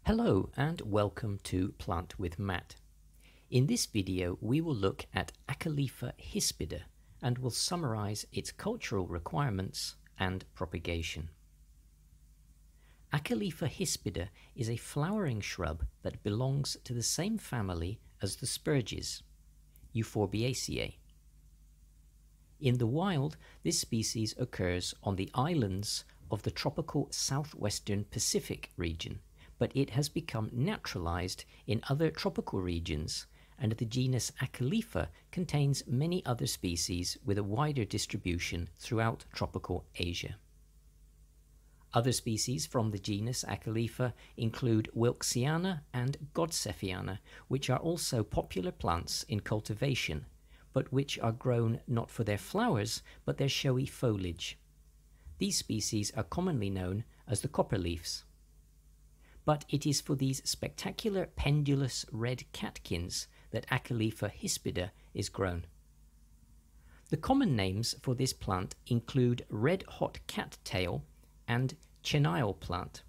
Hello and welcome to Plant with Matt. In this video we will look at Acalaypha hispida and will summarize its cultural requirements and propagation. Acalaypha hispida is a flowering shrub that belongs to the same family as the spurges, Euphorbiaceae. In the wild, this species occurs on the islands of the tropical southwestern Pacific region, but it has become naturalized in other tropical regions, and the genus Acalypha contains many other species with a wider distribution throughout tropical Asia. Other species from the genus Acalypha include Wilksiana and Godseffiana, which are also popular plants in cultivation, but which are grown not for their flowers but their showy foliage. These species are commonly known as the copperleafs. But it is for these spectacular pendulous red catkins that Acalaypha hispida is grown. The common names for this plant include red-hot cattail and Chenille plant,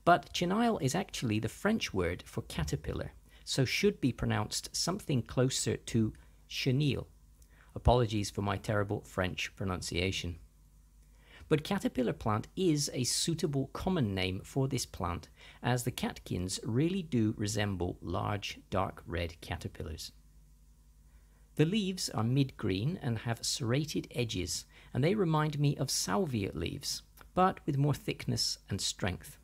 but Chenille is actually the French word for caterpillar, so should be pronounced something closer to chenille. Apologies for my terrible French pronunciation. But caterpillar plant is a suitable common name for this plant, as the catkins really do resemble large dark red caterpillars. The leaves are mid-green and have serrated edges, and they remind me of salvia leaves, but with more thickness and strength.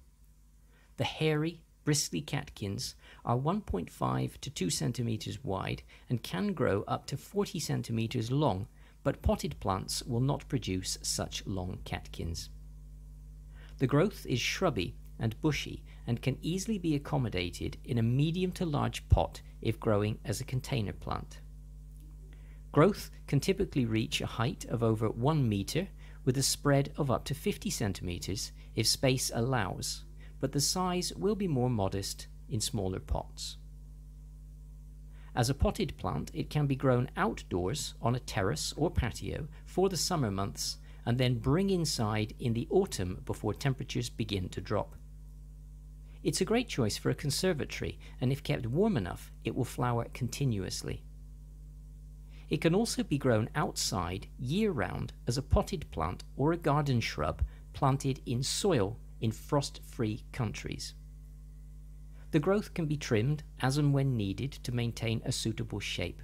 The hairy, bristly catkins are 1.5 to 2 centimeters wide and can grow up to 40 centimeters long, but potted plants will not produce such long catkins. The growth is shrubby and bushy and can easily be accommodated in a medium to large pot if growing as a container plant. Growth can typically reach a height of over 1 meter with a spread of up to 50 centimeters if space allows, but the size will be more modest in smaller pots. As a potted plant, it can be grown outdoors on a terrace or patio for the summer months and then bring inside in the autumn before temperatures begin to drop. It's a great choice for a conservatory, and if kept warm enough, it will flower continuously. It can also be grown outside year-round as a potted plant or a garden shrub planted in soil in frost-free countries. The growth can be trimmed as and when needed to maintain a suitable shape.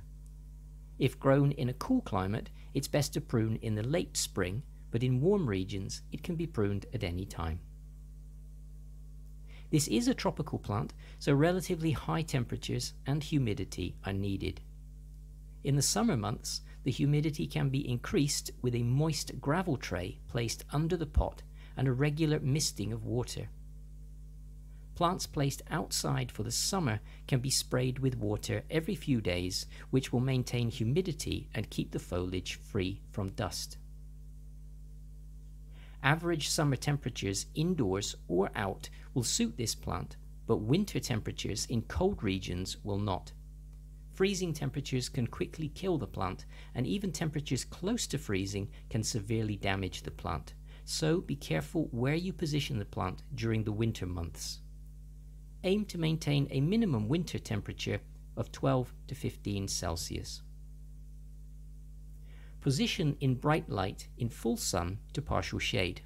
If grown in a cool climate, it's best to prune in the late spring, but in warm regions it can be pruned at any time. This is a tropical plant, so relatively high temperatures and humidity are needed. In the summer months, the humidity can be increased with a moist gravel tray placed under the pot and a regular misting of water. Plants placed outside for the summer can be sprayed with water every few days, which will maintain humidity and keep the foliage free from dust. Average summer temperatures indoors or out will suit this plant, but winter temperatures in cold regions will not. Freezing temperatures can quickly kill the plant, and even temperatures close to freezing can severely damage the plant, so be careful where you position the plant during the winter months. Aim to maintain a minimum winter temperature of 12 to 15 Celsius. Position in bright light in full sun to partial shade.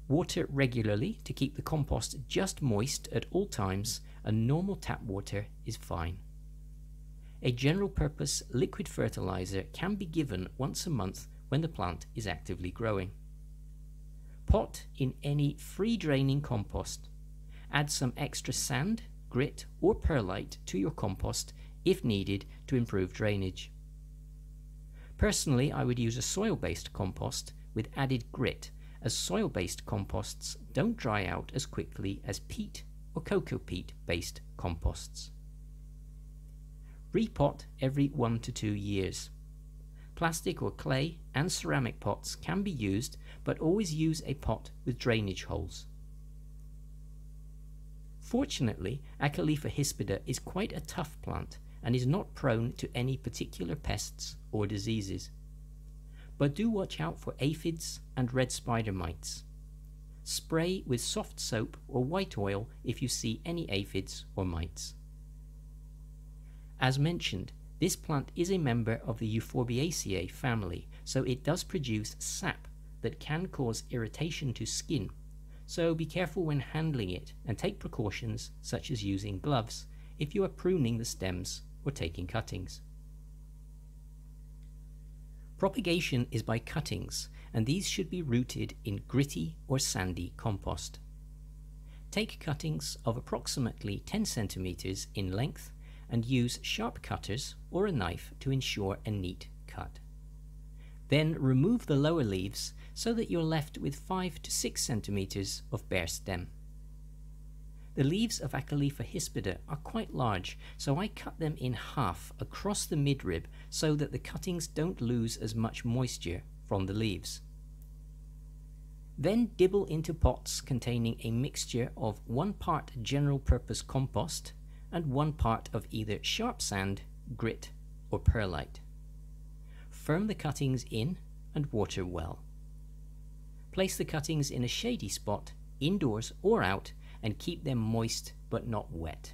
Water regularly to keep the compost just moist at all times, and normal tap water is fine. A general purpose liquid fertilizer can be given once a month when the plant is actively growing. Pot in any free draining compost. Add some extra sand, grit or perlite to your compost if needed to improve drainage. Personally, I would use a soil-based compost with added grit, as soil-based composts don't dry out as quickly as peat or cocoa peat-based composts. Repot every 1 to 2 years. Plastic or clay and ceramic pots can be used, but always use a pot with drainage holes. Fortunately, Acalaypha hispida is quite a tough plant and is not prone to any particular pests or diseases. But do watch out for aphids and red spider mites. spray with soft soap or white oil if you see any aphids or mites. As mentioned, this plant is a member of the Euphorbiaceae family, so it does produce sap that can cause irritation to skin, so be careful when handling it and take precautions such as using gloves if you are pruning the stems or taking cuttings. Propagation is by cuttings, and these should be rooted in gritty or sandy compost. Take cuttings of approximately 10 centimeters in length and use sharp cutters or a knife to ensure a neat cut. Then remove the lower leaves so that you're left with 5 to 6 centimeters of bare stem. The leaves of Acalaypha hispida are quite large, so I cut them in half across the midrib so that the cuttings don't lose as much moisture from the leaves. Then dibble into pots containing a mixture of 1 part general purpose compost and 1 part of either sharp sand, grit or perlite. Firm the cuttings in and water well. Place the cuttings in a shady spot, indoors or out, and keep them moist but not wet.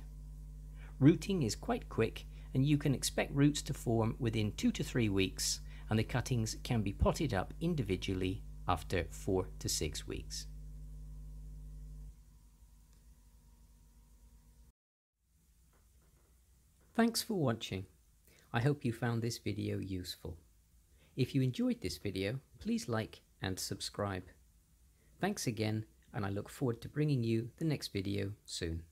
Rooting is quite quick, and you can expect roots to form within 2 to 3 weeks, and the cuttings can be potted up individually after 4 to 6 weeks. Thanks for watching. I hope you found this video useful. If you enjoyed this video, please like and subscribe. Thanks again, and I look forward to bringing you the next video soon.